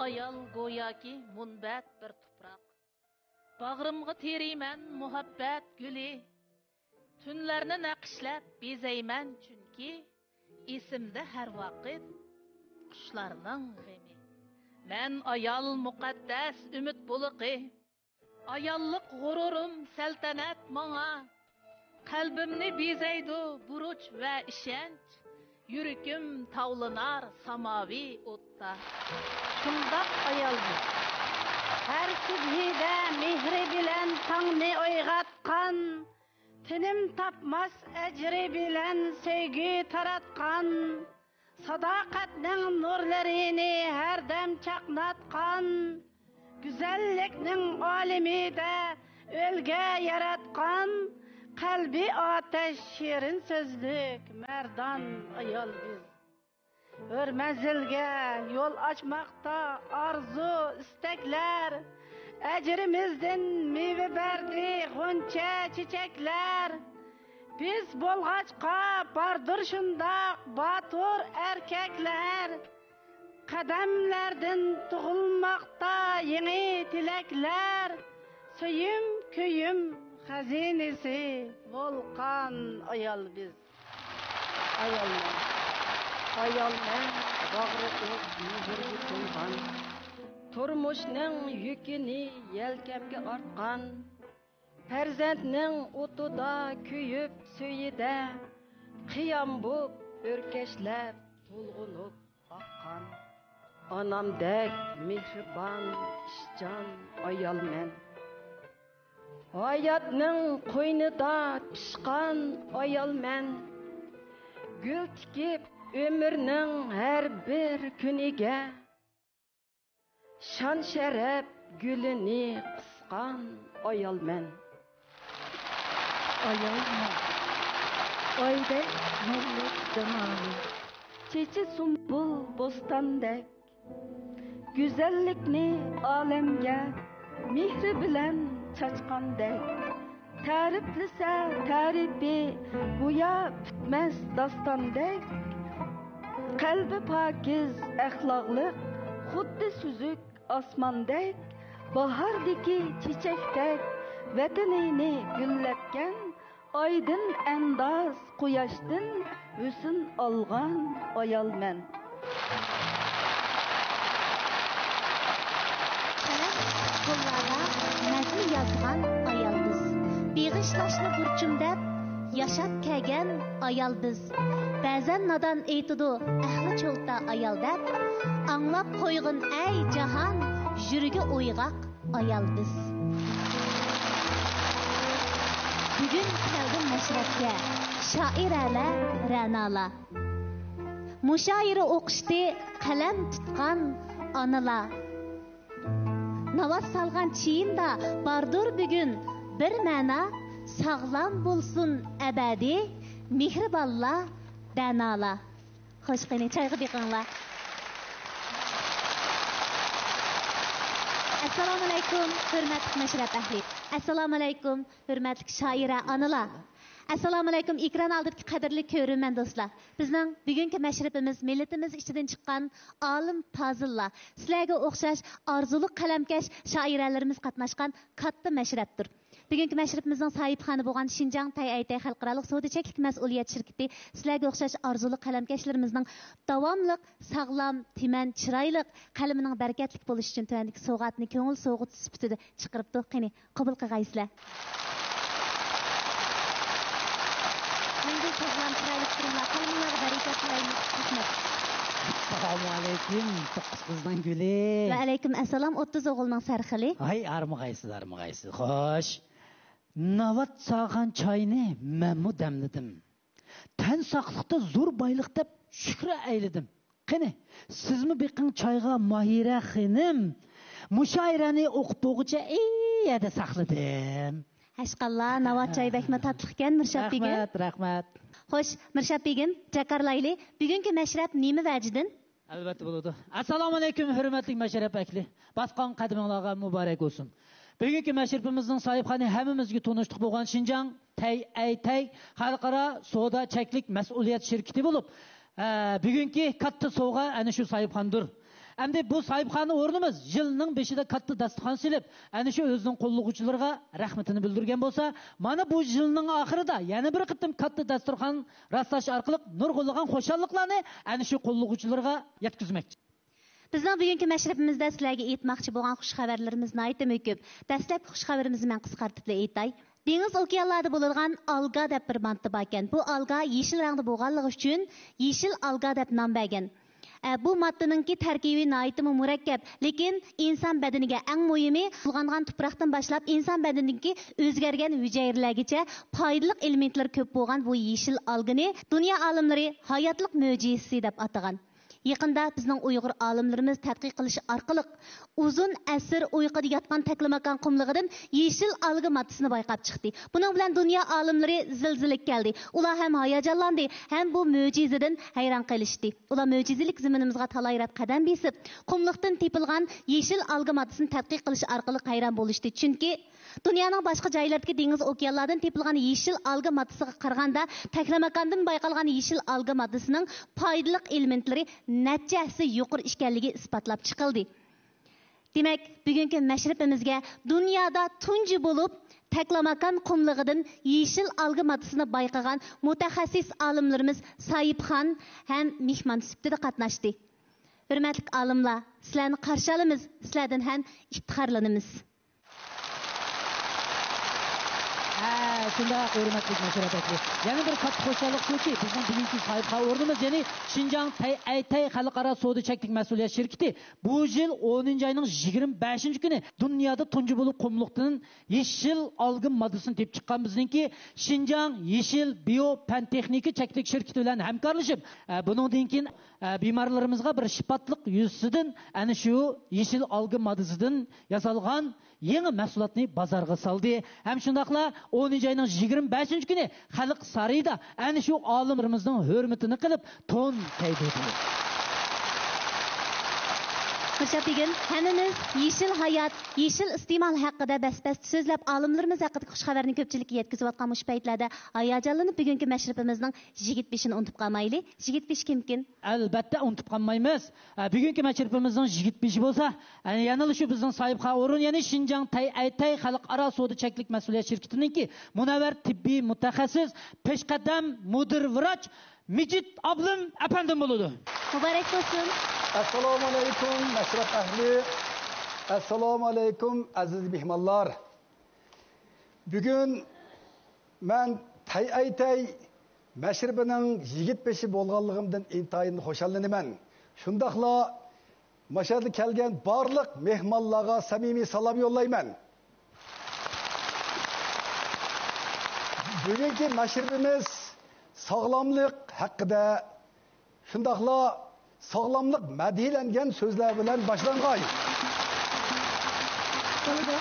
ayol go'yoki munbat bir tuproq. Bag'rimga teriyman muhabbat guli. Tunlarni naqshlab bezayman chunki esimda har vaqt qushlarning g'ami. Men ayol muqaddas umid buluqi. Ayollik g'ururim saltanat menga. Qalbimni bezaydi buruch va ishonch. Yürükim tavlanar samavi o'tda. Shundoq ayoldir. Her subhida mehri bilan tongni uyg'otgan, tinim tapmas ajri bilan sevgi taratgan, sadoqatning nurlarini har dam chaqnatgan, go'zallikning olimida o'lga yaratgan, qalbi ateş şirin sözlük merdan ayol biz. Örmezilge yol açmakta arzu istekler, ecrimizden meyve verdi gonca çiçekler. Biz bolgaçka bardır şundak batur erkekler, kademlerden tuğulmakta yeni tilekler, söyüm köyüm hazinesi volkan ayol biz. Ayollar bag'riga yugurib qo'ygan, turmushning yukini yelkamga ortgan, farzandning o'tida kuyib suyida, qiyam bo'p o'rkashlab to'lg'unib oqqan, onamdek mehribon ishchan ayolman. Hayatning qo'ynida pishqan ayolman. Gül tikib ömürning her bir kuniga şan şeref gülünü qisqan ayolman. Ayolman, oydek nurlu zamani, çiçi sumbul bostandek, güzellikni alemge mehri bilen çaçqandek, tariflisa tarifi go'yo bitmas dostondek, qalbi pokiz axloqliq xuddi suzuk osmondek, bahordagi chechakdek vatanini gullatgan, oydin andoz quyoshdan husn olgan ayolman. Qo'llarga nazm yozgan ayol biz. Beg'ishlashni burchim deb yashab kelgan ayol biz. Ba'zan nodon aytidi ahli cho'lta ayol deb, anglab qo'yg'in ey jahon, yuragi o'yg'oq ayol biz. Bugun keldim mashrabga, shoiralar ra'nolar. Mushoira o'qishdi qalam tutgan onalar. Navaz salgan çiğinde bardır bugün bir ma'na, sağlam bulsun ebedi, mihriballa danala. Hoş geldin, çayğı diqinlar. Assalomu alaykum, hurmatli mashrab ahli. Assalomu alaykum, hurmatli shoira onalar. Assalomu alaykum, ekran oldidagi qadrli ko'ruvman do'stlar. Bizning bugungi mashrabimiz millatimiz ichidan chiqqan olim fozillar, sizlarga o'xshash orzuli qalamkash shoiralarimiz qatnashgan katta mashrabdir. Bugungi mashrabimizning sohibxoni bo'lgan Xinjiang Taiyay xalqaro savdo cheklik mas'uliyat shirkati sizlarga o'xshash orzuli qalamkashlarimizning davomli sog'lom, timan, chiroyli qalamining barakatli bo'lishi uchun tuvandagi sovg'atni ko'ngil so'g'it sifatida chiqaribdi. Qani, qabul qilgaysizlar. Assalomu alaykum, to'qqiz qizning guli. Va alaykum assalom, 30 o'g'ilning sarxili. Hay, armag'aysiz. Xo'sh. Navat sog'an choyni menmu damladim. Tan saqliqda zo'r boyliq deb shukr ayladim. Qani, sizmi biqin choyga Mahira xonim mushoirani o'qib bo'g'icha iyada saqladim. Hashqallah, Navat choy bakma tatliq ekan Mirshab begim. Rahmat. Xo'sh, Mirshab begim, jakarlayli. Bugungi mashrab nima vajidan? Albatta bo'ladi. Assalomu alaykum, hurmatli mashrab akli. Basqon qadiminglarga muborak bo'lsin. Bugungi mashrabimizning sohibxoni hammamizga tanishlik bo'lgan Xinjiang Taiyay xalqaro savdo cheklik mas'uliyat shirkati bo'lib, bugungi katta sovg'a ana shu sohibxondir. Endi bu sahipxona o'rnimiz yilning 5'ida katta dasturxon silib, ana shu o'zining qo'llovchilarga rahmatini bildirgan bo'lsa, mana bu yilning oxirida yana bir qitim katta dasturxon rastlash orqali nurg'unlagan xo'shalliklarni ana shu qo'llovchilarga yetkazmoqchi. Bizning bugungi mashrabimizda sizlarga aytmoqchi bo'lgan xush xabarlarimiz nihoyatda ko'p. Dastlabki xush xabarimizni men qisqartib aytay. Dengiz okeanlarda bo'ladigan alga deb bir modda bor ekan. Bu alga yeshil rangda bo'lganligi uchun yeshil alga deb nom bergan. Bu moddaninki tarkibi nihoyatda murakkab, lekin inson badaniga eng muhimi bulg'angan tuproqdan boshlab inson badanidagi o'zgargan hujayralargacha foydali elementlar ko'p bo'lgan bu yeshil algani dunyo olimlari hayotlik mo'jizasi deb atagan. Yaqında bizning Uyg'ur olimlarimiz tadqiq qilish orqali uzun asr uyquda yotgan taklamakan qumlig'idan yeshil alga moddasini bayqab chiqdi. Buning bilan dunyo olimlari zilzilik keldi. Ular ham hayajonlandi, ham bu mo'jizadan hayron qolishdi. Ular mo'jizalik zaminimizga talayrab qadam besib, qumliqdan tepilgan yeshil alga moddasini tadqiq qilish orqali hayron bo'lishdi. Chunki dunyoning boshqa joylaridagi dengiz okeanlardan tepilgan yeshil alga moddasiga qaraganda taklamakandan bayqalgan yeshil alga moddasining foydali elementlari natijasi yuqori ekanligi isbotlab chiqildi. Demak, bugungi mashrabimizga dunyoda tunji bo'lib taklamakan qumlig'idan yeshil alga moddasini bayqagan mutaxassis olimlarimiz Sayibxon ham mehmon sifatida qatnashdi. Hurmatli olimlar, sizlarni qarshi olamiz, sizlardan ham iftixorlanamiz. Shunda hurmatli mashrablar. Yana bir katta xo'shalik shuki, bizning bugungi sahifha o'rnimiz, ya'ni Xinjiang Tay xalqaro savdo cheklik mas'uliyat shirkati bu yil 10-oyning 25-kuni dunyoda tunji bo'lib qumliqdan yeshil algın moddasini tepib chiqqan bizningki Xinjiang yeshil bio fan texnika cheklik shirkati bilan hamkorlashib, buningdan keyin bemorlarimizga bir shifatliq yuzidan ana shu yeshil algın moddasidan yasalgan yangi mahsulotni bozorga soldi. Ham shundaqla 10-oyning 25-kuni xalq sarayida ana shu olimlarimizning hurmatini qilib to'n taydidi. Xurshidbegim, hammamiz yeshil hayot, yeshil iste'mol haqida bas-bas so'zlab olimlarimiz haqida xush xabarni ko'pchilikka yetkazayotgan mush paytlarda hayajonlanib bugungi mashrabimizning 25-ni unutib qolmaylik. 25 kimkin? Albatta unutib qolmaymiz. Bugungi mashrabimizning 25 bo'lsa, yana shu bizning sahifha o'rin, ya'ni Xinjiang Tay xalqaro savdo cheklik mas'uliyat shirkatiningki munavvar tibbiy mutaxassis peshqadam mudir vrach Mijit ablim efendim buludu. Mübarek olsun. Assalamu alaikum mashrab ahli. Assalamu alaikum aziz mehmonlar. Bugün ben Tay mashrabının 25'i bo'lganligimdan intayin xo'shalanaman. Shundaqla mashhurda kelgan barliq mehmonlarga samimiy salom yo'llayman. Bugungi mashrabimiz sağlamlık hakkında şundaqla sağlamlık madhilangan so'zlar bilan boshlangan. Bo'ldi.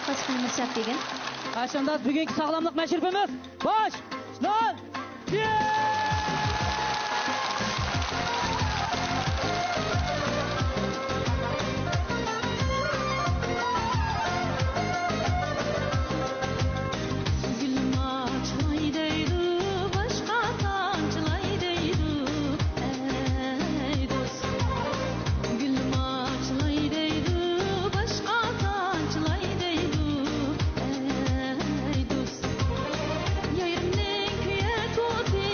Qo'shqinimiz degan. Qachonda bugungi sağlamlık mashrabimiz boshlan. Yerimning kuya tuti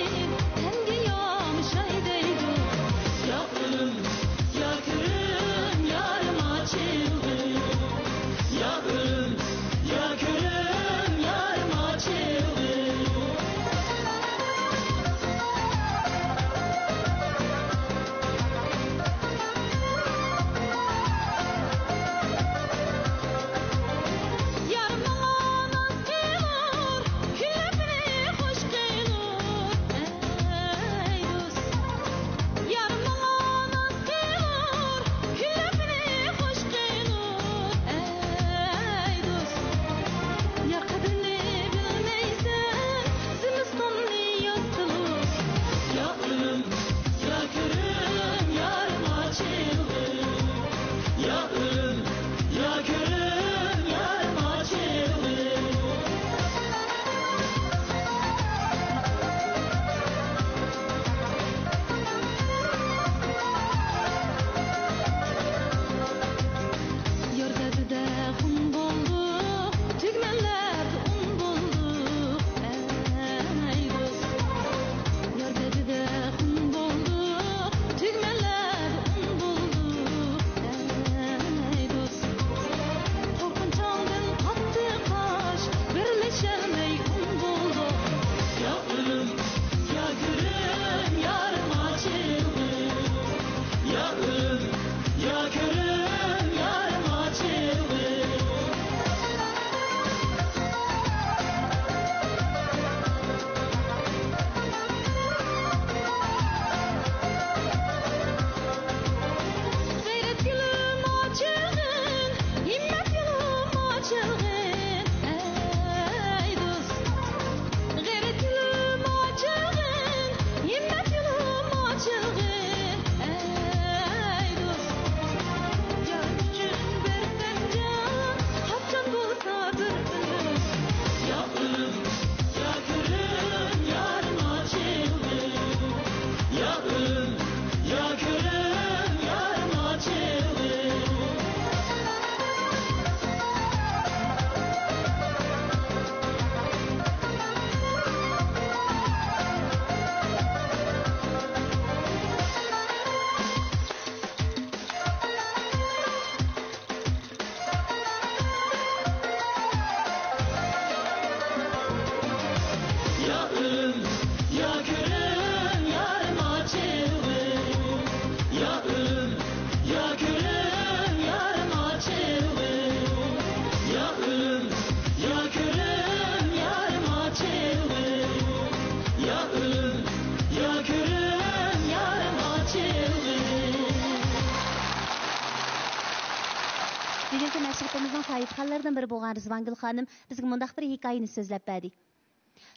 Bugünkü məşrifimizin sahibxanlarından biri bolğan Rizvangül xanım bizə mundaq bir hekayəni sözləb bədi.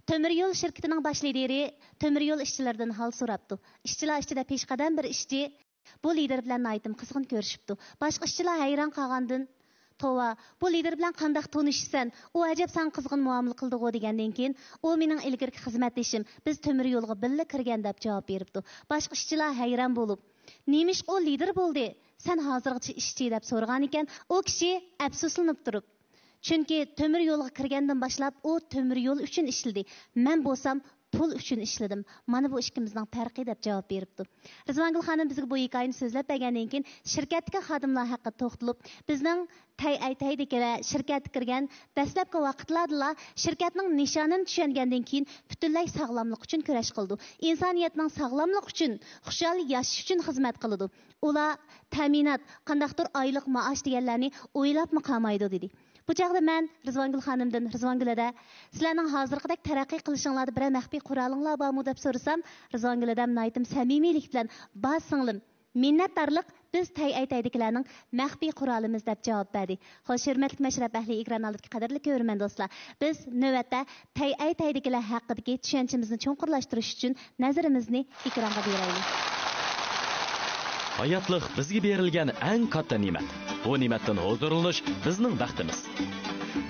Tömür yol şirketining bosh lideri tömür yol ishchilaridan hal so'rabdi. Ishchilar ichida peshqadam bir ishchi bu lider bilan aytim qizg'in ko'rishibdi. Boshqa ishchilar hayron qolgandan Tova, bu lider bilan qandaq tanishsan? U ajab san qizg'in muomala qildi-go degandan keyin, u mening ilgirki xizmatdashim, biz tömür yo'lga birga kirgan deb javob beribdi. Boshqa ishchilar hayron bo'lib, "Nemish u lider bo'ldi? Sen hozirgacha ishchi" deb so'ragan ekan, u kishi afsuslanib turib, chunki tömür yo'lga kirgandan boshlab u tömür yo'l uchun ishladi. Men bo'lsam pul uchun ishladim. Mana bu ikkimizning farqi deb javob beribdi. Rizvangul xonim bizga bu hikoyani so'zlab bergandan keyin shirkatga xodimlar haqida to'xtalib, bizning taydikilar shirkatga kirgan dastlabki vaqtlarda shirkatning nishonini tushungandan keyin butunlay sog'lomlik uchun kurash qildi. Insoniyatning sog'lomlik uchun, xushal yashash uchun xizmat qiladi. Ular ta'minot, qandaqdir oylik maosh deganlarni o'ylabmi qolmaydi dedi. Bu chaqda men Rizvangul xonimdan Rizvangulada sizlarning hozirgidek taraqqiy qilishinglarda bir maxfiy qurolinglar bormi deb so'rasam, Rizvangulada aytdim samimiylik bilan "Bor singlim, minnatdorlik biz taydikilarning maxfiy qurolimiz" deb javob berdi. Xo'sh, hurmatli mashrab ahli ekran oldidagi qadrli ko'rman do'stlar, biz navbatda taydikilar haqidagi tushunchamizni cho'nqurlashtirish uchun nazarimizni ekranga beraylik. Hayotlik bizga berilgan eng katta ne'mat. Bu ne'matdan huzurlanish bizning baxtimiz.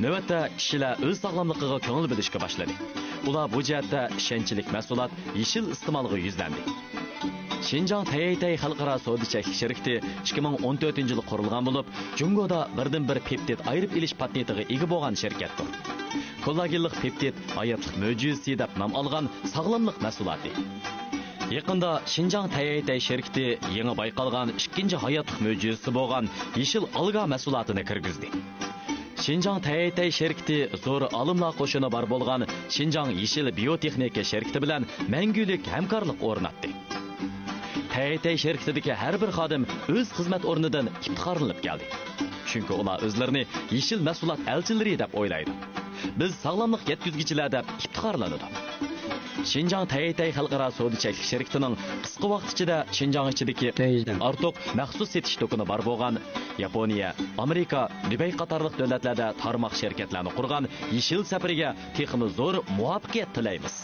Navbatda kishilar o'z sog'lomligiga ko'ngil berishga boshladi. Ular bu jihatda ishonchlik mahsulot yeshil iste'molga yuzlandi. Xinjiang Taiytay xalqaro savdo-cheklik shirkati 2014-yil qurilgan bo'lib, Jungoda birdan-bir peptid ayirib elish patentiga ega bo'lgan shirkatdir. Kollagenlik peptid hayotlik mo'jizasi deb nom olgan sog'lomlik mahsuloti. Yaqında Xinjiang Taiytay şirketi yeni bayqalgan ikkinchi hayotlik mo'jizasi bo'lgan yeshil alga mahsulotini kirgizdi. Xinjiang Taiytay şirketi zo'r olimlar qo'shini bor bo'lgan Xinjiang yeshil biotexnika şirketi bilan mangulik hamkorlik o'rnatdi. Taiytay şirketidagi har bir xodim o'z xizmat o'rnidan iftixorlanib keldi. Chunki ular o'zlarini yeshil mahsulot elchilari deb o'ylaydi. Biz sog'lomlik yetkazuvchilar deb iftixorlanadi. Xinjiang Taiytay xalqaro savdo-cheklik shirkatining qisqa vaqt ichida Xinjiang ichidagi ortiq maxsus setish to'kini bor bo'lgan Yaponiya, Amerika, Dubay qatorliq davlatlarda tarmoq shirkatlarni qurgan yeshil safariga texmi zo'r muvaffaqiyat tilaymiz.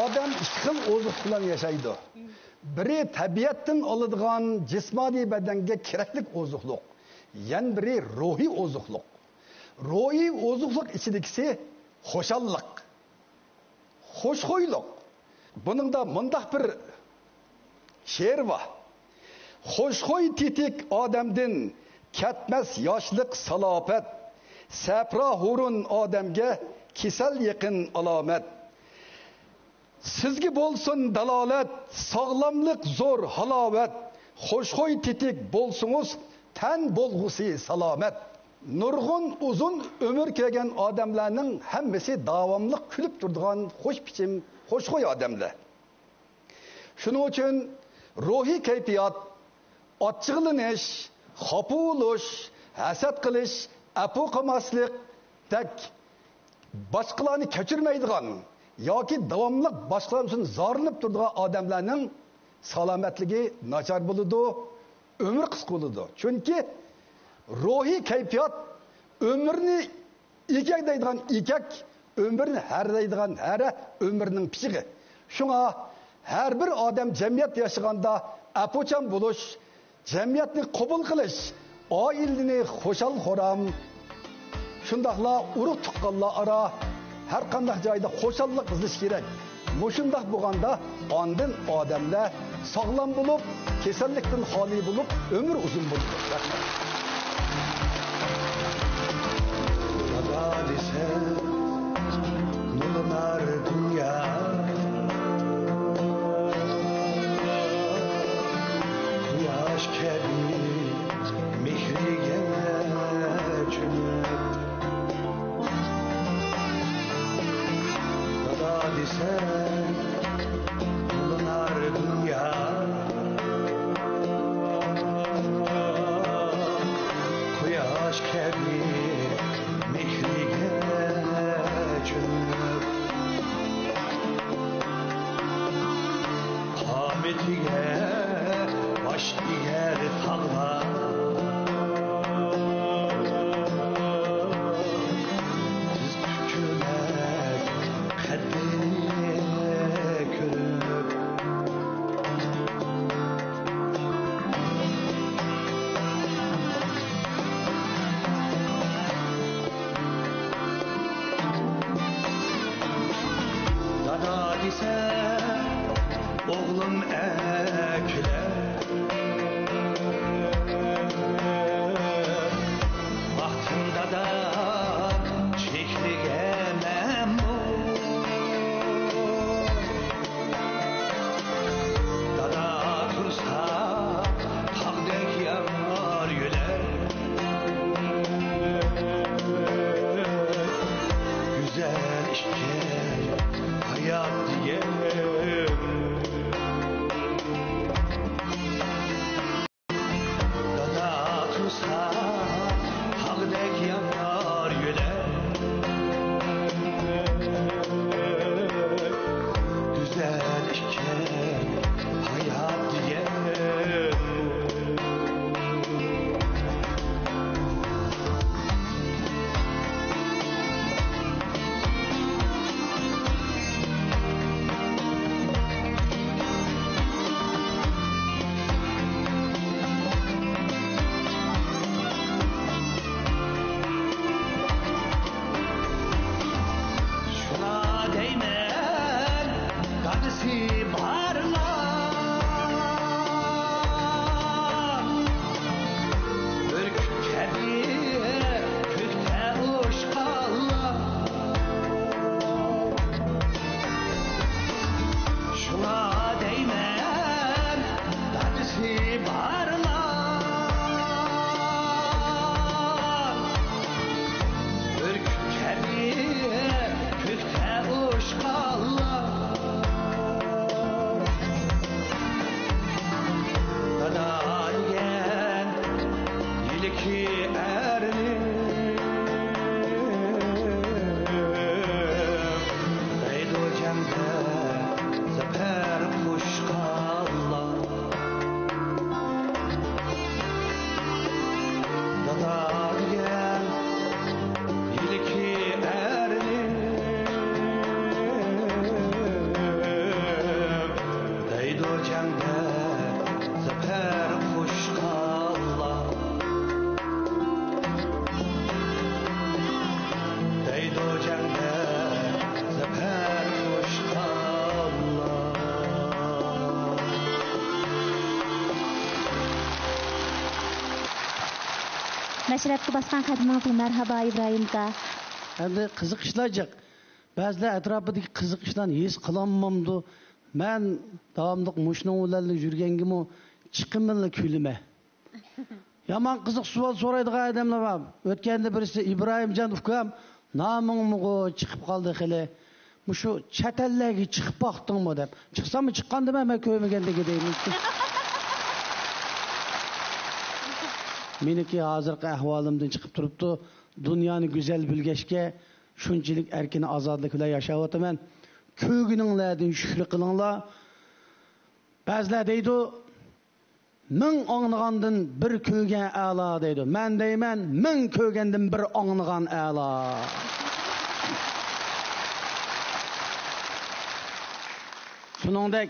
odam ikki xil ozuq bilan yashaydi. Biri tabiatdan oladigan jismoniy badanga kerakli ozuqliq, yana biri ruhiy ozuqliq. Ruhiy ozuqliq ichidagisi xo'shallik, xo'shxo'ylik. Buningda mundaq bir she'r bor. Xo'shxo'y tetik odamdan ketmas yoshlik salofat, sapro hurun odamga kesal yaqin alomat. Sizga bo'lsin dalolat, sog'lomlik zo'r halovat, xo'shxo'y tetik bo'lsingiz, tan bo'lg'usi salomat. Nurg'un uzun ömür ko'rgan odamlarning hammasi davomli kulib turadigan xo'sh bichim, xo'shxo'y odamlar. Shuning uchun ruhiy kayfiyat, ochchiqlanish, xafa bo'lish, hasad qilish, apu qilmaslik, tak boshqalarni kechirmaydigan yoki davomli boshqalar uchun zorlanib turadigan odamlarning salomatligi nachar bo'ladi, umr qisqa bo'ladi. Chunki ruhiy kayfiyat ömürni ikak deydigan ikak, ömürni har deydigan hara, ömürning pishig'i. Shunga har bir odam jamiyat yashaganda apuchan bo'lish, jamiyatni qabul qilish, oilani xo'shal xo'ram, shundaqla urug' tuqqanlar ara har qanday joyda xo'shallik izlash kerak. Mushundaq bo'lganda ondan odamlar sog'lom bo'lib, kasallikdan xoli bo'lib, ömür uzun bo'ladi. Rahmat. Hadise nurlar dünya Kuyaş kebi mihri geçmek Hadise nurlar dünya Kuyaş kebi Kametiye baş diğer tağlar Diz tükürmek kaddini körüp Dana dise oğlum ekle Vaktinde da çekligemem bu Dada tursa takdek yanar yüler Güzel işke hayat diyem Мәшрәпкә басқан қадымыңызға мәрхаба İbrahim ка. Endi qiziq ishlarchiq. Ba'zilar atrofidagi qiziq ishlarni his qilolmamdi. Men davomli mushning ularni yurgangimi chiqimli kulima. Yaman qiziq savol so'raydigan odamlar bor. O'tganda birisi İbrahimjon ukam nomingmi chiqib qoldi xili. Mushu chatallarga chiqib boqdingmi deb. Chiqsammi chiqqanda men ko'ymagandagi deyman. Meniki hozirgi ahvolimdan chiqib turibdi. Dunyoni go'zal bilgashga shunchalik erkin ozodlik bilan yashayapman. Ko'gininglardan shukr qilinglar. Ba'zilar deydi, ming o'ngnigandan bir ko'rgan a'lo deydi. Men deyman, ming ko'rgandan bir o'ngnigan a'lo. Shuningdek,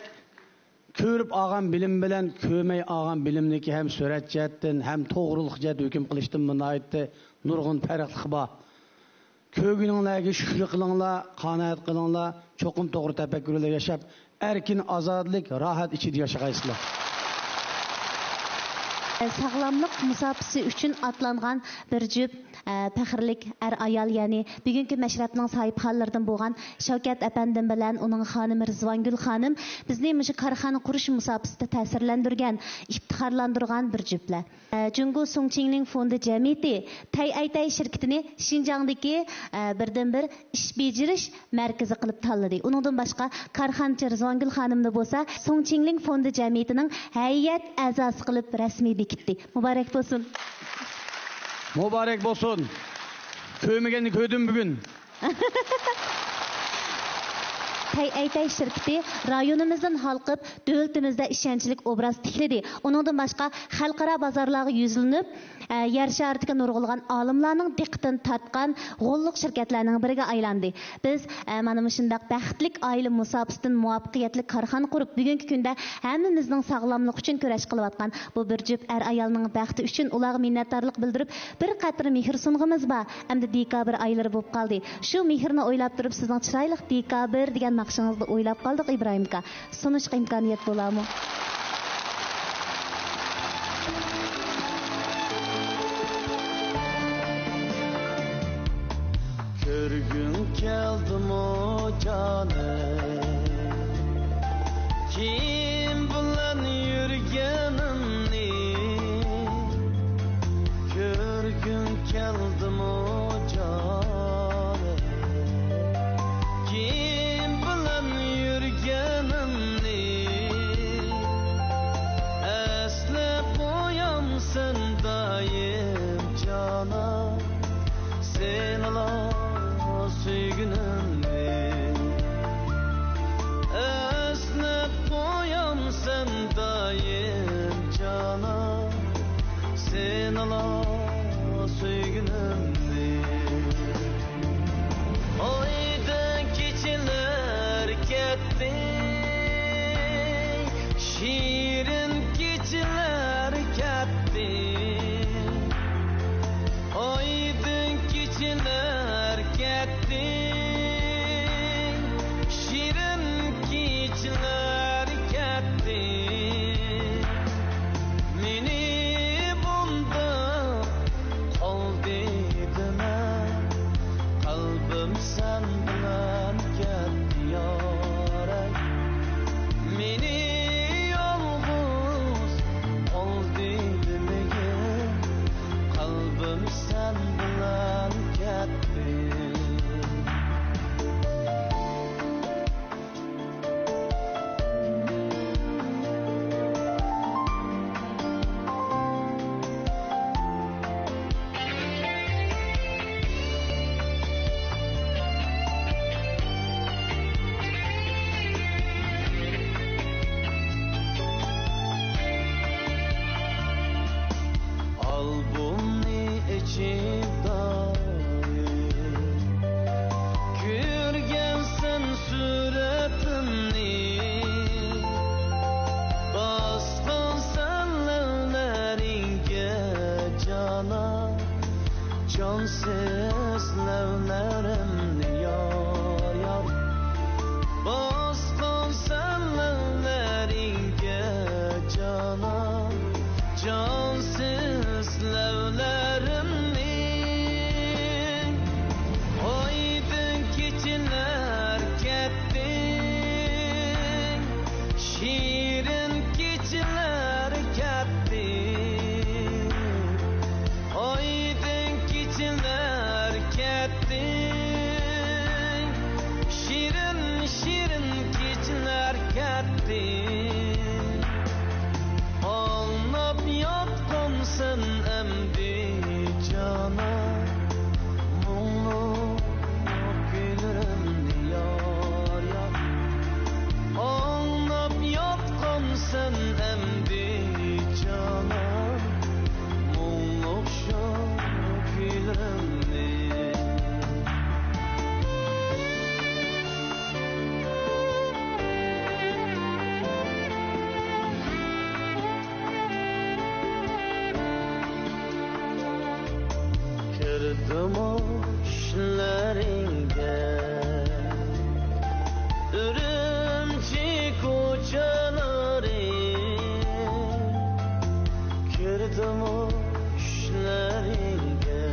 ko'rib olgan bilim bilan ko'rmay olgan bilimniki ham surat jihatdan, ham to'g'riliq jihat hukm qilishdan munoyatda nurg'un farqli bor. Ko'gininglarga shukr qilinglar, qanoat qilinglar, cho'qim to'g'ri tafakkurda yashab, erkin ozodlik, rohat ichida yashaysiz. Sağlamlıq müsabaqəsi üçün atlanğan bir cüp fəxrlik ayal, yəni bugünkü məşrəbnin sahibxanlarından bolğan Şavkat əpəndim bilən onun xanımı Rizvangül xanım bizni məşə karxana quruş müsabaqəsində təsirləndirgən, iftixarlandırğan bir cüplər. Cungu Songqingling Fondi Cəmiyyəti Tay şirkətini Şinjandakı birdən-bir iş beceriş mərkəzi qılıb tanladı. Onundan başqa karxanaçı Rizvangül xanımda bolsa Songqingling Fondi Cəmiyyətinin heyət əzası qılıb rəsmi gitti. Mübarek olsun. Mübarek olsun. Köymegeni köydüm bugün. Tay şirketi rayonumuzdan halqıb, dövlətimizdə işçilik obraz tikledi. Onundan başqa xalqara bazarlarga yüzülünüb, yer şəridəki nurg'ulgan olimlarning diqqətini tartgan g'olluq şirketlərinin biriga aylandı. Biz mana shundaq baxtlik oila musobaqasidan muvaffaqiyatli korxona qurib, bugungi kunda hammamizning sog'lomlik uchun kurash qilayotgan bu bir jup ayolning baxti uchun ularga minnatdorlik bildirib, bir qatr mehr sunğimiz bor. Endi dekabr oylari bo'lib qoldi. Shu mehrni o'ylab turib, sizning chiroyli dekabr degan naqshingizni o'ylab qoldik İbrahim aka. Sunishga imkoniyat bo'ladimi? Körgün keldim o canım, kim bilen yürgenimni. Körgün keldim o canım, kim bilen yürgenimni. Eslep koyamsın dayım cana, sen ala sevginimni. Esnep koyam sen dayım cana, sen ala sevginimni. Oyda keçiler ketdi, şirin keçiler ketdi. Oyda keçiler ketdi, şirin keçiler ketdi. Meni bunda qol deydime, qalbim sen bilan ketdi yoray. Meni yolg'iz qol deydime, qalbim sen bilan ketdi. Albumni içimde Kürgensen suretimni, basqın senlevleringe cana, cansız levlerimni yar yar. Basqın senlevleringe cana, cansız levlerimni ketdi Anlap yatqansan əmdi cana Muğlu gülürümni yar yar Anlap yatqansan əmdi cana Muğlu gülürümni Kirdim işleringde Ürümçi kocaları Kirdim işleringde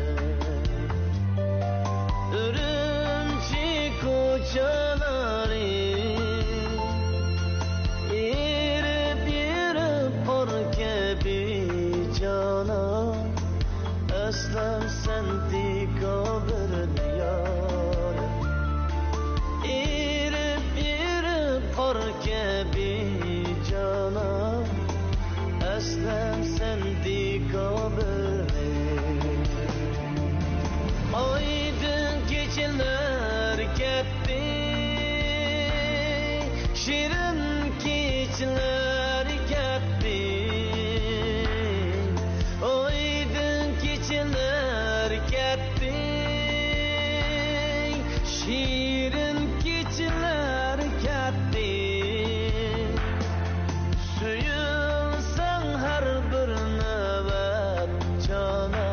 Ürümçi kocaları Erip erip kor gibi cana Özlem sendi kabrini yar Erip erip kor gibi cana Özlem sendi kabrini Aydın geceler gitti Şirin geceler gitti Aydın geceler gitti Şirin geceler gitti Suyulsan her bir nöbet cana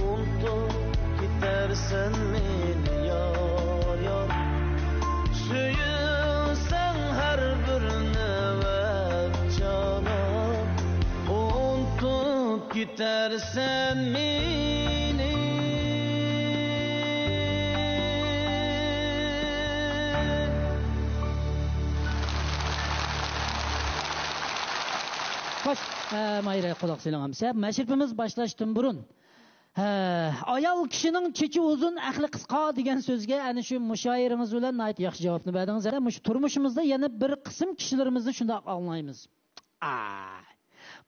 Unutup gidersen meni yar yar Suyulsan her bir nöbet cana Unutup gidersen meni Hoş, Mayra kulak söylememse. Meşrifimiz başlaştın burun. Ayal kişinin çeçi uzun, aklı kıska degen sözge, yani şu müşahirimiz bilen nait yaxşı cevapını verdiniz. Şu turmuşumuzda yine bir kısım kişilerimizni şunda anlayımız.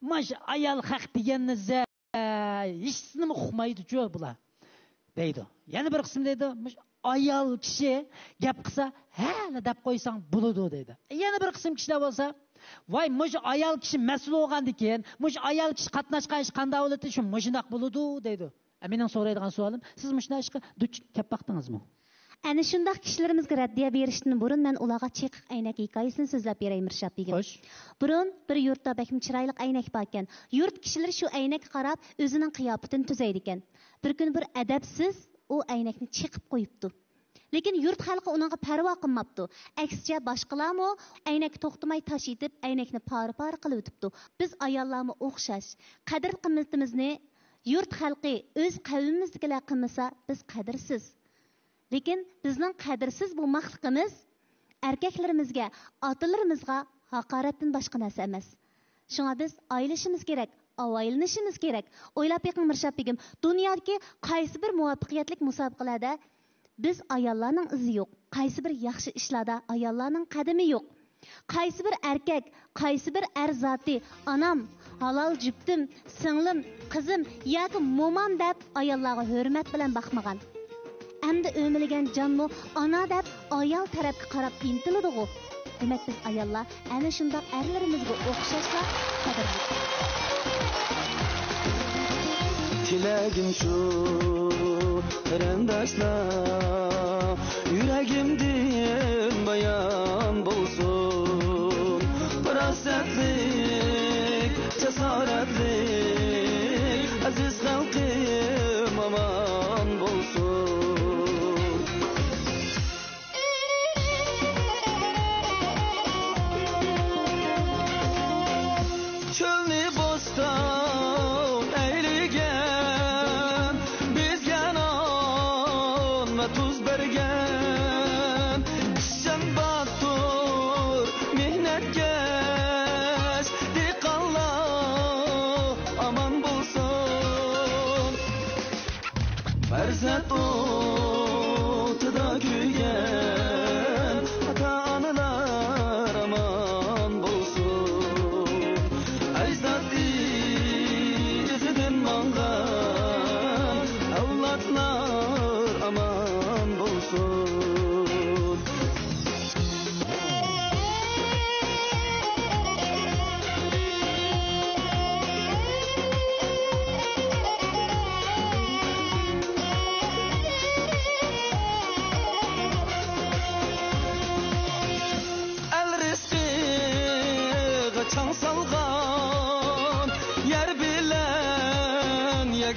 Maş ayal hak degenizde hiçsini mi uqmaydı çoğu bula deydi. Yani bir kısım deydi, ayal kişi gap kısa, hele dep koysan buludu deydi. Yani bir kısım kişiler olsa, vay muş ayal kişi mesul olgan diken, muş ayal kişi katnaşkan iş kanda oldu, şu muşundak buludu deydi. Menin soraydigan sualım, siz muşuna işe duç kep baktınız mı? Ana shundaq kishilarimizga raddiya berishdan burun men ularga cheqiq aynak hikoyasini so'zlab beray Mirshab begim. Xo'sh. Burun bir yurtda bakım chiroyli aynak bor ekan. Yurt kishilar shu aynakka qarab o'zining qiyofatini tuzaydi ekan. Bir kun bir adabsiz u aynakni cheqib qo'yibdi. Lekin yurt xalqi uningga parvo qilmabdi. Aksicha boshqalarmi aynakni to'xtamay tosh etib, aynakni par-par qilib o'tibdi. Biz ayollarmi o'xshash. Qadr qimmatimizni yurt xalqi o'z qavmimizdagilar qilmasa, biz qadrsiz. Lekin bizning qadrsiz bu maxluqimiz erkaklarimizga, otalarimizga haqoratdan boshqa narsa emas. Shunga biz oilashimiz kerak, avaylanishimiz kerak. O'ylab beqing Mirshab begim, dunyodagi qaysi bir muvaffaqiyatli musobaqalarda biz ayollarning izi yo'q. Qaysi bir yaxshi ishlarda ayollarning qadami yo'q. Qaysi bir erkak, qaysi bir zoti, anam, halol jubtim, singlim, qizim yoki momam deb ayollarga hurmat bilan boqmagan. Hamda o'milgan jonmi ana deb ayol tarafga qarab intiladi-ku. Demak biz ayollar ana shundoq erlarimizga o'xshashlar qadrli. Tilagim shu qarindoshlar yuragimdan bayon bo'lsin. Farosatlik, jasoratlik, aziz xalqim omon bo'lsin. Çölni bostan eyligen, bizge non ve tuz bergen. Sen batur mihnetkeş, dikanlar aman bulsun. Ferzat otıda güyen, ata-analar aman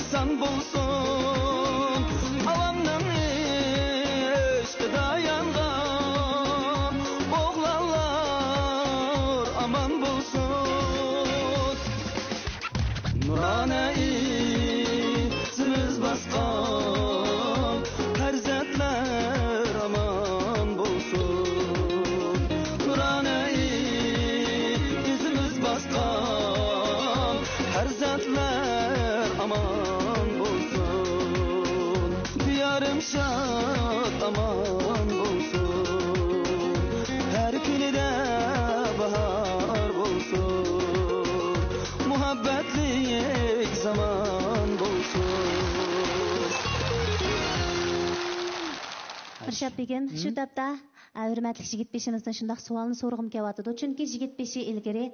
ihsan bulsun avamның ishqida yangan o'g'lonlar aman bulsun nurona izimiz basqan farzandlar aman bulsun nurona izimiz basqan farzandlar aman bulsun diyorim shod aman bulsun her kunida bahor bulsun muhabbatlik zaman bulsun Irshad begim, shu tapda hurmatli yigit beshimizdan shundoq savolni so'rag'im kelyapti. Chunki yigit beshi ilgari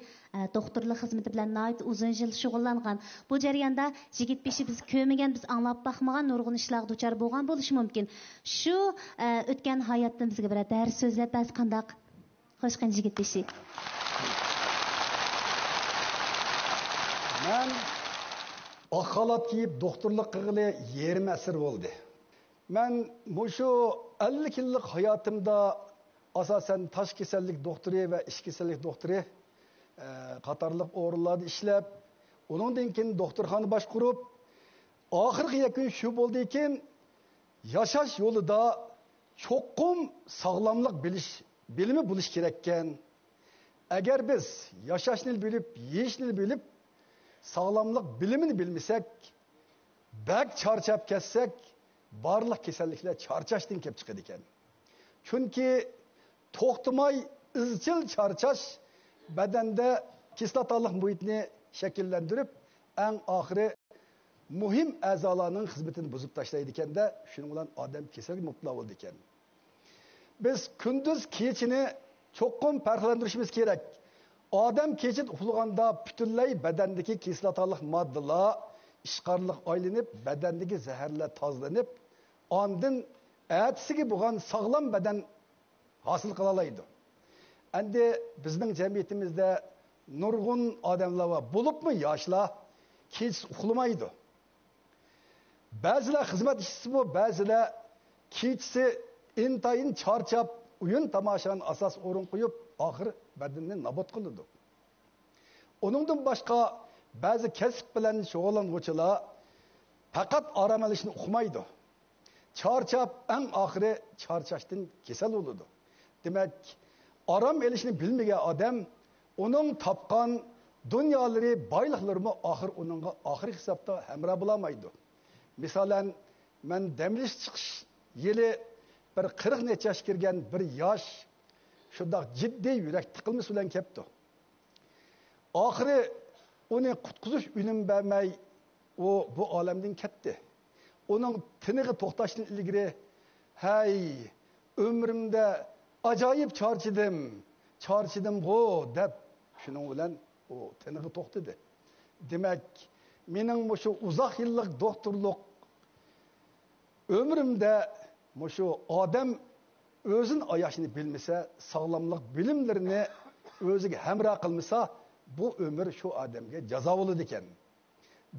doktorlik xizmati bilan nihoyat uzun yil shug'ullangan. Bu jarayonda yigit beshi biz ko'rmagan, biz anglab baxmagan nurg'un ishlarga duchor bo'lgan bo'lishi mumkin. Shu o'tgan hayotdan bizga bir dars so'zlab bas qandoq xo'shqin yigit beshi. Men oq xalat kiyib doktorlik qilg'ili 20 asr bo'ldi. Men mushu 50 yillik hayotimda asosan tosh kasallik doktori va ish kasallik doktori qatorliq o'rinlarda ishlab, uningdan keyin doktorxona boshqarib, oxirgi yakun shu bo'ldi ekan, yashash yo'lida cho'qqum sog'lomlik bilimi bo'lish kerak ekan. Agar biz yashashni bilib, yeyishni bilib, sog'lomlik bilimini bilmasak, bak charchab ketsak, barliq kasalliklar charchashdan kelib chiqadi ekan. Chunki to'xtamay izchil charchash badanda kislotalik muhitni shakllantirib, eng oxiri muhim a'zolarning xizmatini buzib tashlaydi ekanda, shuning bilan odam kasalga mubtalo bo'ldi ekan. Biz kunduz kechini cho'qqum farqlantirishimiz kerak. Odam kecha uxlaganda butunlay badandagi kislotalik moddalar ishqarliq aylanib, badandagi zaharlar tozalanib, ondan ertasiga bo'lgan sog'lom badan hosil qila oladi. Endi bizning jamiyatimizda nurg'un odamlar va bo'libmi yoshlar kech uxlamaydi. Ba'zilar xizmat ishchisi bu, ba'zilar kechasi intayin charchab, o'yin tomoshadan asos o'rin qo'yib, oxir badanni nobud qiladi. Uningdan boshqa ba'zi kasb bilan shug'ullanuvchilar faqat orom olishni uqmaydi. Charchab, eng oxiri charchashdan kasal bo'ladi. Demak, orom olishni bilmagan odam uning topgan dunyolari, boyliqlarimi oxir uningga oxir hisobda hamroh bo'lamaydi. Masalan, men damlish chiqish yili bir 40 necha yosh kirgan bir yosh shundoq jiddiy yurak tiqilmasi bilan kelibdi. Oxiri uni qutqizish unim bermay bu olamdan ketdi. Uning tinig'i to'xtashdan ilgari, "Hay, umrimda ajoyib charchidim-go" deb shuning bilan u tinig'i to'xtadi. Demak, mening shu uzoq yillik doktorlik umrimda shu odam o'zini ayashni bilmasa, sog'lomlik bilimlarini o'ziga hamroh qilmasa, bu ömür şu adamga jazo bo'ladi ekan.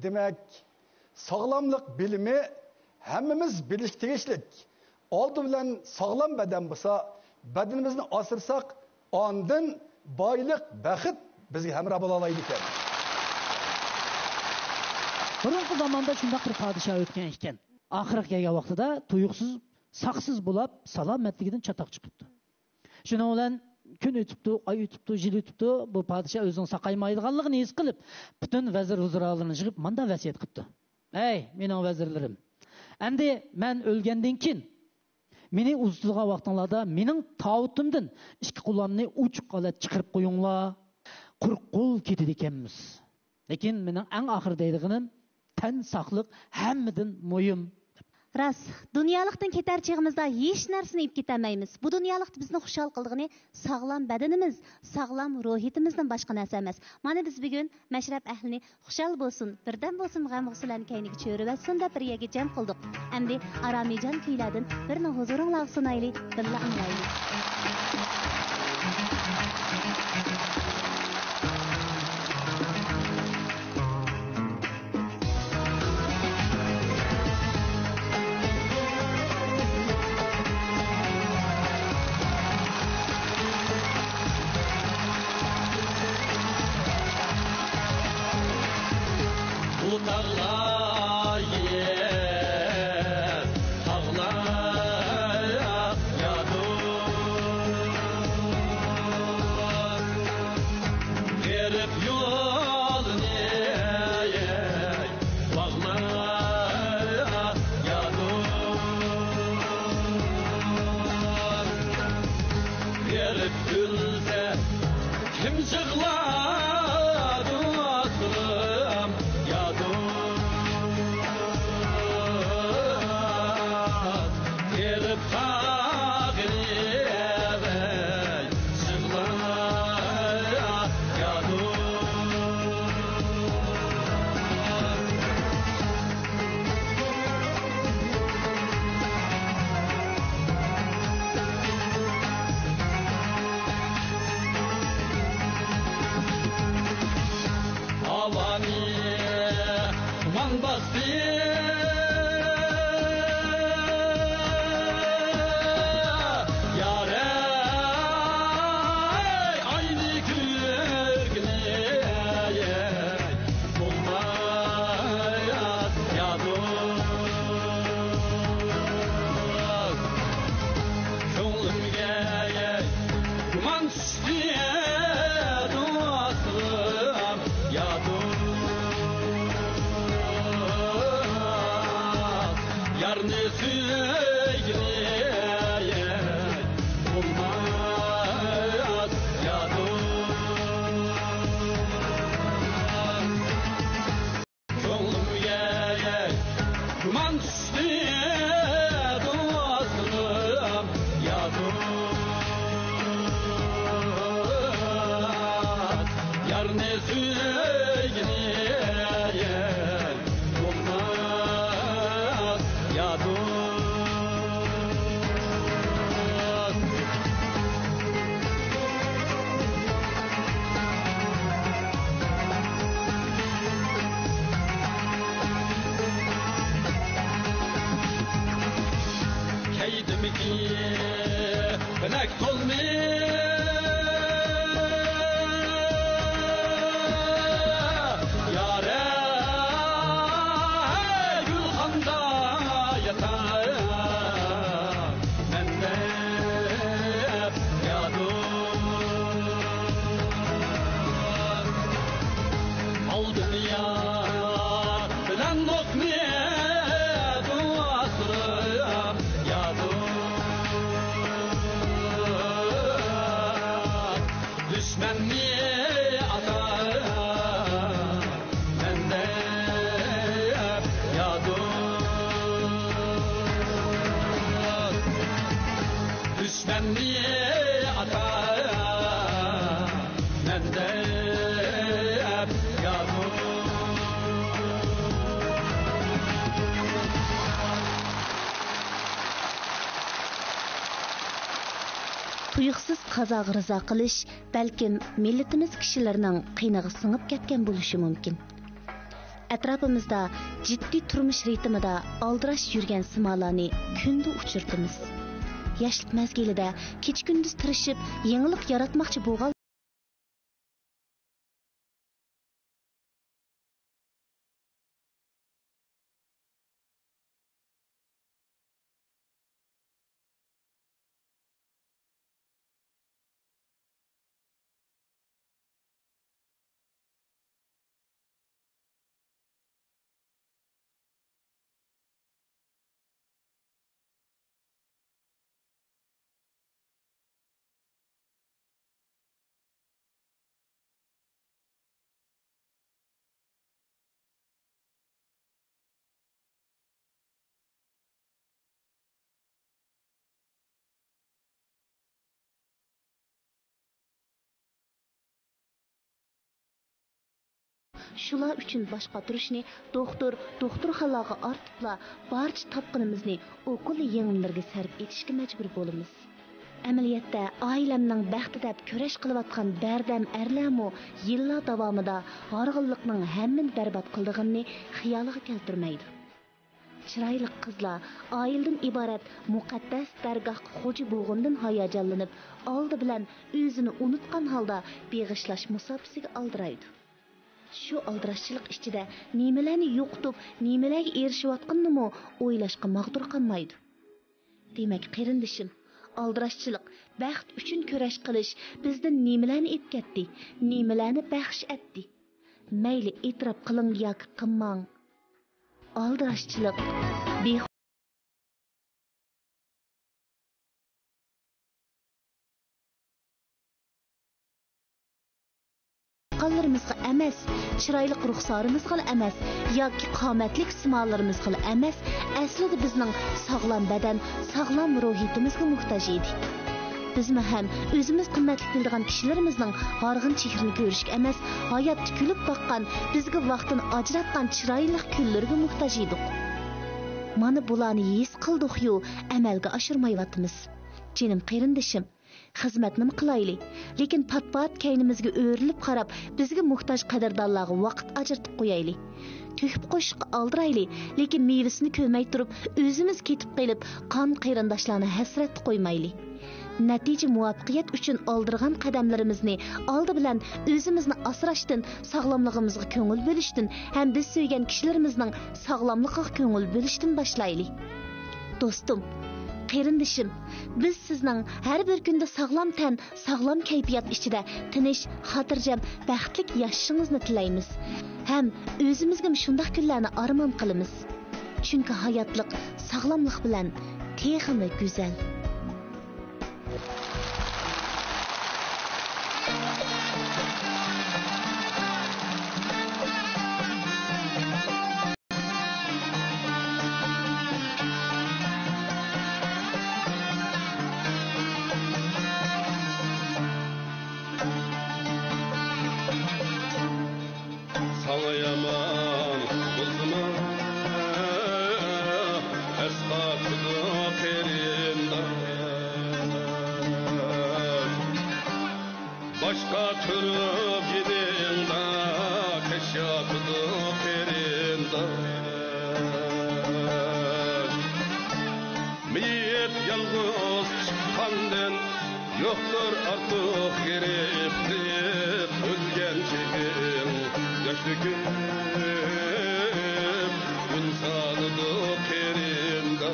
Demak, sog'lomlik bilimi hammamiz bilish tegishlik. Oldi bilan sog'lom badan bo'lsa, badanimizni asırsak, ondan boylik, baxt bizga hamroh bo'la oladi ekan. Burungi zamonda shunday bir podshoh o'tgan ekan. Oxirgi kelgan vaqtida tuyuqsiz, saqsiz bo'lib, salomatligidan chatoq chiqibdi. Shuning bilan kun o'tibdi, oy o'tibdi, yil o'tibdi, bu podshoh o'zining saqaymaydiganligini his qilib, butun vazir huzurlarini yig'ib, menda vasiyat qildi. Ey, mening vazirlarim, endi men o'lgandan keyin meni uzilgan vaqtinglarda mening tavutimdan ikki qo'limni uch qolat chiqarib qo'yinglar. Quruq qo'l ketadi ekanmiz. Lekin mening eng oxir deydiganim tan saqliq hammadan muhim. Ras, dunyolikdan ketar chig'imizda hech narsani ib ketamaymiz. Bu dunyolikda bizni xushal qildig'ini sog'lom badanimiz, sog'lom ruhiyatimizdan boshqa narsa emas. Mana biz bugun mashrab ahlini xushal bo'lsin, birdan bo'lsin g'am-g'usulan kayniga cho'rivatsin deb bir yerga jam qildik. Endi aromijon kuylardan birini huzuringizga sunayli, billa anglaylik. berip gülse kim yığladı asrım ya dost gelip tağire yığla ya Havani man bastı yare aynı gülgüneye bulmaz ya dost Gönlümge duman düştü dostum ya yarını söyleye olmaz ya Gönlümge duman düştü dostum ya yarını söyleye olmaz ya Keydim ki bilek yare gülxanda yatar mende ya dost al dünya bilen dokmiydu asrım ya dost düşmenni atar mende ya dost düşmenni atar mende ya dost Tuyuqsiz qazaga rizo qilish balkim millatimiz kishilarining qiyniga singib ketgan bo'lishi mumkin. Atrofimizda jiddiy turmush ritmida aldirash yurgan simolarni kunda uchirtimiz. Yoshlik mezgilida kecha-kunduz tirishib, yangilik yaratmoqchi bo'lgan shular uchun boshqa turishni doktorxonalarga ortibla barcha topqinimizni o'qul yengillarga sarf etishga majbur bo'lamiz. Amaliyotda oilamning baxti deb kurash qilayotgan bardam erlarmi yillar davomida horg'inlikning hammani barbod qildig'ini xayoliga keltirmaydi. Chiroyli qizlar oildan iborat muqaddas dargohga xo'ja bo'lgandan hayajonlanib, oldi bilan o'zini unutgan holda beg'ishlash musofasiga oldiraydi. Shu aldirashchilik ichida nimalarni yo'qotib, nimalarga erishayotganini o'ylashga mag'dur qolmaydi. Demak, qarindishim, aldirashchilik, baxt uchun kurash qilish bizdan nimalarni etkatdi, nimalarni baxsh etdi. Mayli e'tirof qiling yoki qilmang. Aldirashchilik dehqonlarimizga emas, chiroyli ruxsorimizga emas, yoki qomatlik simollarimizga emas, aslida bizning sog'lom badan, sog'lom ruhiyatimizga muhtoj edik. Bizmi ham o'zimiz qimmatli bildigan kishilarimizning g'arg'in chehrini ko'rishga emas, hayotda kulib boqqan, bizga vaqtini ajratgan chiroyli kunlarga muhtoj edik. Mana bularni his qildik-yu, amalga oshirmayapmiz. Jinim qarindishim, xizmatni qilayli, lekin pat-pat kaynimizga o'rilib qarab, bizga muhtoj qadrdonlarga vaqt ajratib qo'yayli. To'kib qo'shishga aldirayli, lekin mevasini ko'rmay turib, o'zimiz ketib qolib, qon qarindoshlarni hasrat qo'ymayli. Natija muvaffaqiyat uchun oldirgan qadamlarimizni oldi bilan o'zimizni asrashdan, sog'lomligimizga ko'ngil bo'lishdan, ham biz sevgan kishilarimizning sog'lomligiga ko'ngil bo'lishdan boshlaylik. Do'stim, qarindishim, biz sizning har bir kunda sog'lom tan, sog'lom kayfiyat ichida tinch, xotirjam, baxtli yashashingizni tilaymiz. Ham o'zimizga shunday kunlarni armon qilamiz. Chunki hayotlik sog'lomlik bilan texmi go'zal. Başka türlü gidinda keşyatı perinda Miyet yalnız çıkandan yoktur artık geriptir Özgen çekin yaşlıkım insanıdı perinda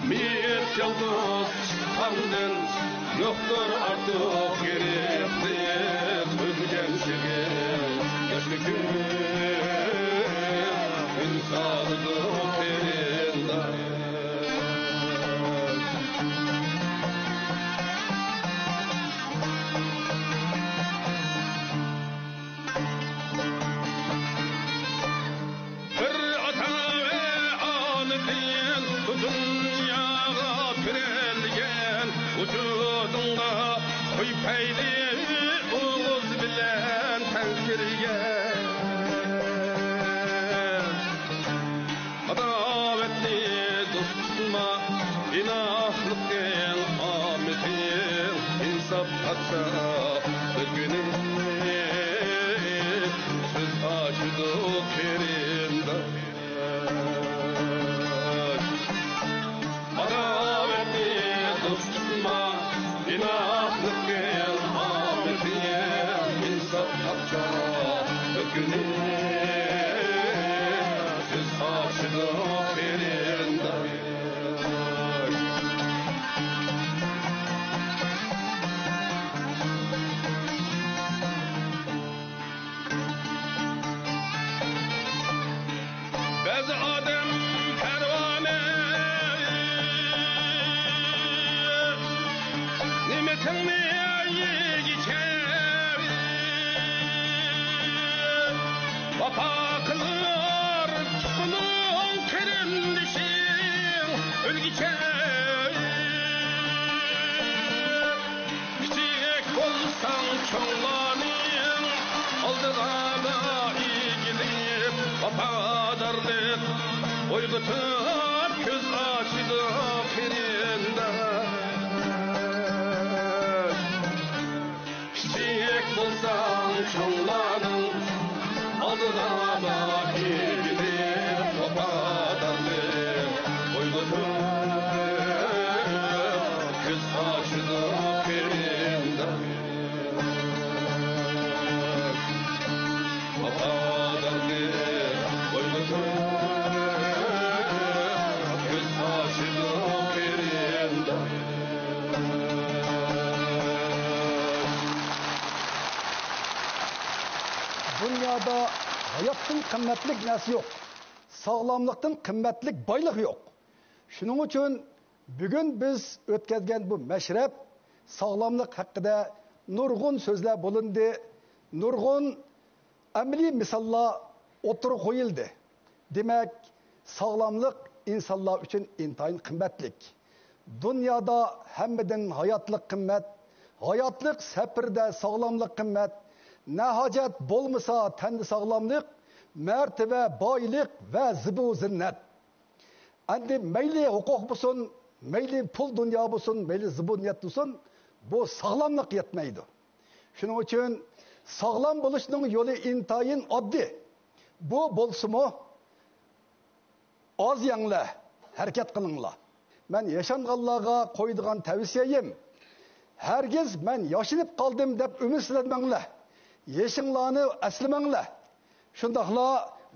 Miyet yalnız Hamdın yoktur artık geriptir Özgen çekin yaşlı gün insanıdı perinde Bir ata ve anıdın dünyaya türelgen Vücudunda kuypayli oğuz bilen tenkirgen Adavetli dostuma inahlıkken ametin insaf tatsa özgünün söz aşıdı kerimde Adavetli dostuma inahlıkken ametin insaf tatsa özgünün söz aşıdı kerimde Bez adem pervane nimetini geçer Vapa kılır tukunun kerindişin ölgiçer Küçük olsan çoğlanın aldıgana ilgilip Vafadarlık oygutup göz açıdı pirinde Küçük olsan çoğlanın aldıgana ilgilip Vafadarlık oygutup göz açıdı pirinde Vafadarlık oygutup göz açıdı pirinde Dünyada hayatın kıymetlik nesi yok. Sağlamlıktan kıymetlik baylık yok. Şunun için bugün biz ötkezgen bu meşrep sog'lomlik haqida nurg'un so'zlar bo'lindi, nurg'un amaliy misollar o'tirib qo'yildi. Demak, sog'lomlik insonlar uchun intayin qimmatlik. Dunyoda hammadan hayotlik qimmat, hayotlik safarda sog'lomlik qimmat. Nahojat bo'lmasa tanda sog'lomlik, martaba, boylik va zibu zinnat. Endi mayli huquq bo'lsin, mayli pul dunyo bo'lsin, mayli zibuniyat bo'lsin, bu sog'lomlik yetmaydi. Shuning uchun sog'lom bo'lishning yo'li intayin oddiy. Bu bo'lsa-mu oz yanglar, harakat qilinglar. Men yashanganlarga qo'ydigan tavsiyam, hargiz men yashinib qoldim deb umidlanmanglar. Yeshinglarni aslamanglar. Shundaqla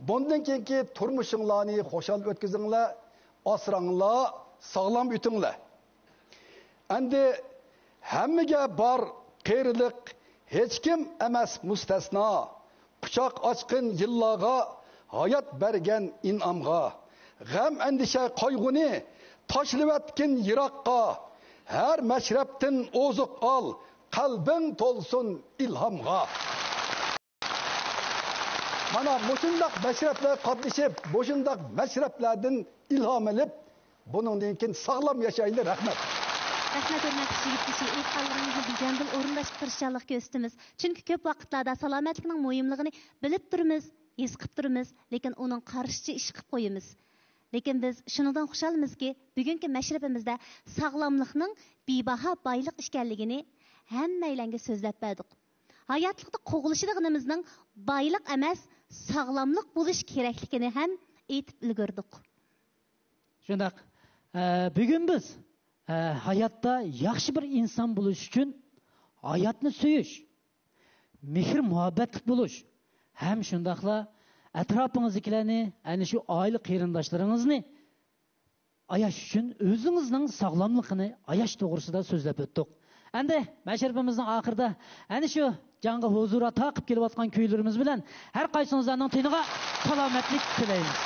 bundan keyingi turmushinglarni xo'shal o'tkazinglar, asranglar, sog'lom o'tinglar. Endi hammaga bor qiyrilik, hech kim emas mustasno. Quchoq ochqin yillarga, hayot bergan in'omga. G'am andisha qayg'uni tashlab yiroqqa. Har mashrabdan oziq ol, qalbing to'lsin ilhomga. Mana mushundaq mashrablar qatnashib, mushundaq mashrablardan ilhom olib, buningdan keyin sog'lom yashaylik. Rahmat. Rahmat hurmatli yigitkishi, aytganlaringizni bijanbil o'rinlashga tirishchanlik ko'rsatamiz. Chunki ko'p vaqtlarda salomatlikning muhimligini bilib turamiz, his qilib turamiz, lekin uning qarshicha ish qilib qo'yamiz. Lekin biz shundan xushalmizki, bugungi mashrabimizda sog'lomlikning bebaho boylik ekanligini hammalarga so'zlab berdik. Hayotlikda qo'g'ilishligimizning boylik emas, sog'lomlik bo'lish kerakligini ham aytib ulgurdik. Shundaq, bugun biz hayotda yaxshi bir inson bo'lish uchun hayotni suyish, mehr muhabbat bo'lish, ham shundaqla atrofingizdagilarni, ana shu oila qarindoshlaringizni ayash uchun o'zingizning sog'lomligini ayash to'g'risida so'zlab o'tdik. Endi mashrabimizning oxirida ana shu jonga huzur ato qilib kelayotgan kuylarimiz bilan har qaysingizlarning tiniga salomatlik tilaymiz.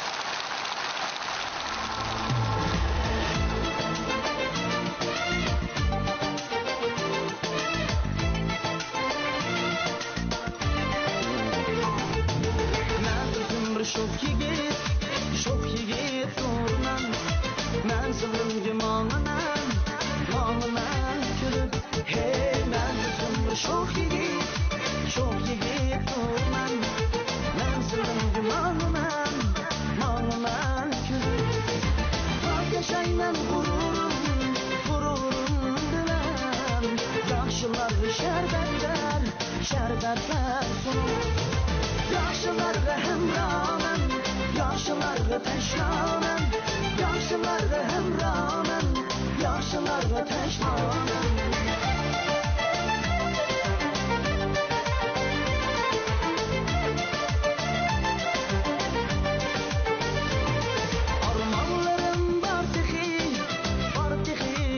Çok yigit doğruman, men sığındı mağlanan, mağlanan külüp. Hey men sığındı çok yigit doğruman, men sığındı mağlanan, mağlanan külüp. Bak yaşayman gururum bilen, yaxşılarga şerbetler sunur. Yaxşılarga hemramen, yaxşılarga teşnamen, yaxşılarga hemramen, yaxşılarga teşnamen. Armanlarım var tehi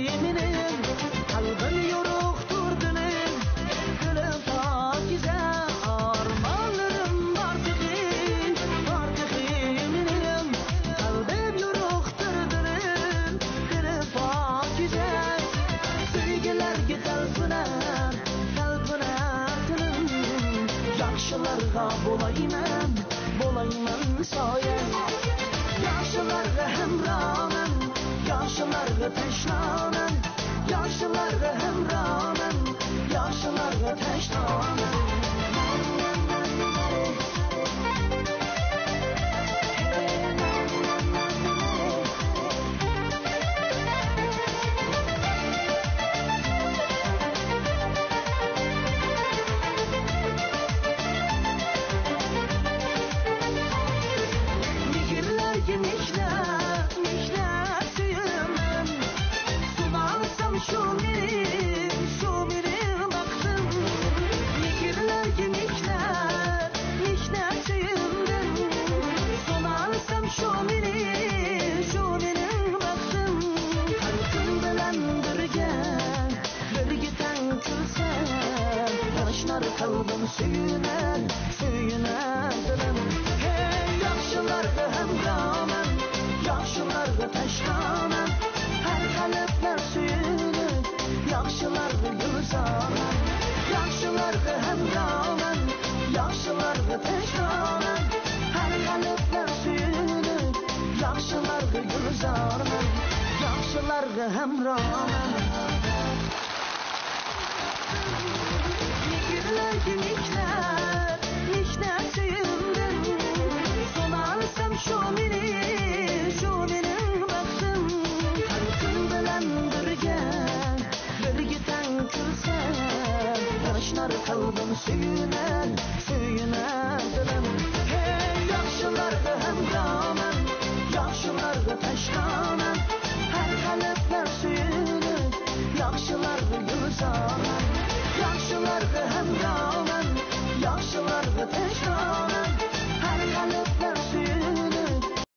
eminim, kalbim yoruktur dilim, gülüm pakize. Armanlarım var tehi eminim, kalbim yoruktur dilim, gülüm pakize. Sevgilerge kalpınar dilim, yaxşılarga bolayman soyem. Yaxşılarga hemramen, yaxşılarga teşnamen, yaxşılarga hemramen, yaxşılarga teşnamen. Kalbim söyünen dilim. Hey yaxşılarga hemramen, yaxşılarga teşnamen, her kalpler söyünür, yaxşılarga Yaşlılarga hemramen Yigirler gümikler Nişner suyumdan Sonarsam şu benim baktım Halkım bilen birge tan külsem Yaşlar kalbim suyunar dilim Hey yaxşılarga hemramen Yaxşılarga taşlamen Her kalpler suyunur Yaxşılarga yılsamen